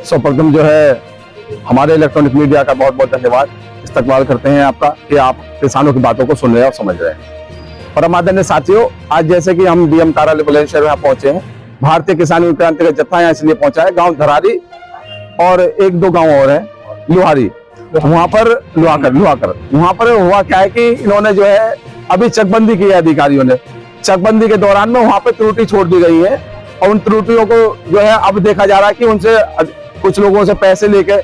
सर्वप्रथम जो है हमारे इलेक्ट्रॉनिक मीडिया का बहुत बहुत धन्यवाद इस्तकबाल करते हैं आपका कि आप किसानों की बातों को सुन रहे हैं और समझ रहे हैं। परम आदरणीय साथियों, आज जैसे कि हम डीएम कार्यालय बुलंदशहर यहाँ पहुंचे हैं, भारतीय किसान क्रांति का जत्था यहाँ इसलिए पहुंचा है, गांव धरारी और एक दो गांव और है लुहारी, वहां पर लुहाकर वहां पर हुआ क्या है कि इन्होंने जो है अभी चकबंदी की है अधिकारियों ने। चकबंदी के दौरान में वहां पे त्रुटि छोड़ दी गई है और उन त्रुटियों को जो है अब देखा जा रहा है कि उनसे कुछ लोगों से पैसे लेके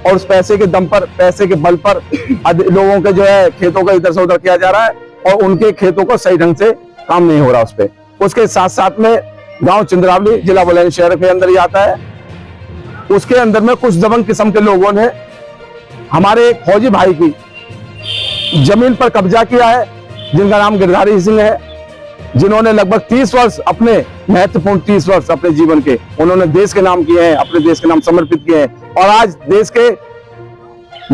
और उस पैसे के दम पर, पैसे के बल पर लोगों के जो है खेतों का इधर से उधर किया जा रहा है और उनके खेतों को सही ढंग से काम नहीं हो रहा उस पे। उसके साथ साथ में गांव चंद्रावली जिला बुलंदशहर के अंदर ही आता है, उसके अंदर में कुछ दबंग किस्म के लोगों ने हमारे एक फौजी भाई की जमीन पर कब्जा किया है, जिनका नाम गिरधारी सिंह है, जिन्होंने लगभग 30 वर्ष अपने महत्वपूर्ण 30 वर्ष अपने जीवन के उन्होंने देश के नाम किए हैं, अपने देश के नाम समर्पित किए हैं और आज देश के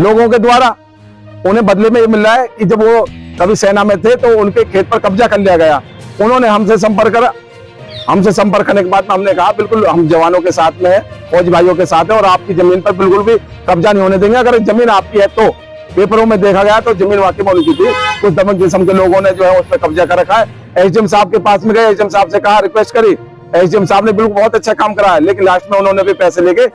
लोगों के द्वारा उन्हें बदले में ये मिल रहा है कि जब वो कभी सेना में थे तो उनके खेत पर कब्जा कर लिया गया। उन्होंने हमसे संपर्क करने के बाद हमने कहा बिल्कुल हम जवानों के साथ में है, फौजी भाइयों के साथ है और आपकी जमीन पर बिल्कुल भी कब्जा नहीं होने देंगे। अगर जमीन आपकी है तो पेपरों में देखा गया तो जमीन वाकई में उनकी थी, कुछ दबंग किस्म के लोगों ने जो है उस पर कब्जा कर रखा है। एसडीएम साहब के पास में गए, एसडीएम साहब से कहा, रिक्वेस्ट करी, एसडीएम साहब ने बिल्कुल बहुत अच्छा काम करा है, लेकिन लास्ट में उन्होंने भी पैसे लेके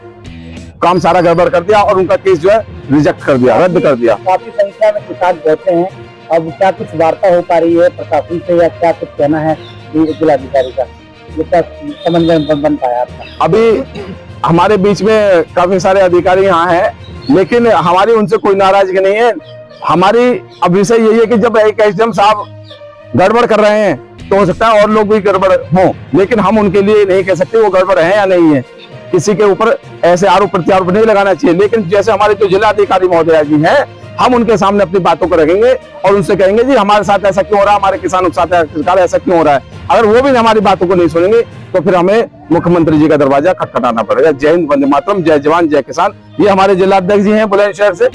काम सारा गड़बड़ कर दिया और उनका केस जो है रिजेक्ट कर दिया, रद्द कर दिया। काफी संख्या में किसान रहते हैं, अब क्या कुछ वार्ता हो पा रही है प्रशासन से या क्या कुछ कहना है जिलाधिकारी का, समन्वय बन पाया आपका? अभी हमारे बीच में काफी सारे अधिकारी यहाँ हैं, लेकिन हमारी उनसे कोई नाराजगी नहीं है। हमारी अब विषय यही है कि जब एक एसडीएम साहब गड़बड़ कर रहे हैं तो हो सकता है और लोग भी गड़बड़ हों, लेकिन हम उनके लिए नहीं कह सकते वो गड़बड़ है या नहीं है। किसी के ऊपर ऐसे आरोप प्रत्यारोप नहीं लगाना चाहिए, लेकिन जैसे हमारे जो जिला अधिकारी महोदय जी हैं, हम उनके सामने अपनी बातों को रखेंगे और उनसे कहेंगे जी हमारे साथ ऐसा क्यों हो रहा है, हमारे किसानों के साथ ऐसा क्यों हो रहा है। अगर वो भी हमारी बातों को नहीं सुनेंगे तो फिर हमें मुख्यमंत्री जी का दरवाजा खटखटाना पड़ेगा। जय हिंद, वंदे मातरम, जय जवान जय किसान। ये हमारे जिलाध्यक्ष जी हैं बुलंदशहर से,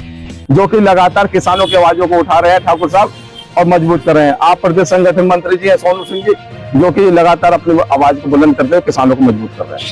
जो कि लगातार किसानों की आवाजों को उठा रहे हैं ठाकुर साहब और मजबूत कर रहे हैं। आप प्रदेश संगठन मंत्री जी हैं सोनू सिंह जी, जो कि लगातार अपनी आवाज को बुलंद करते हुए किसानों को मजबूत कर रहे हैं।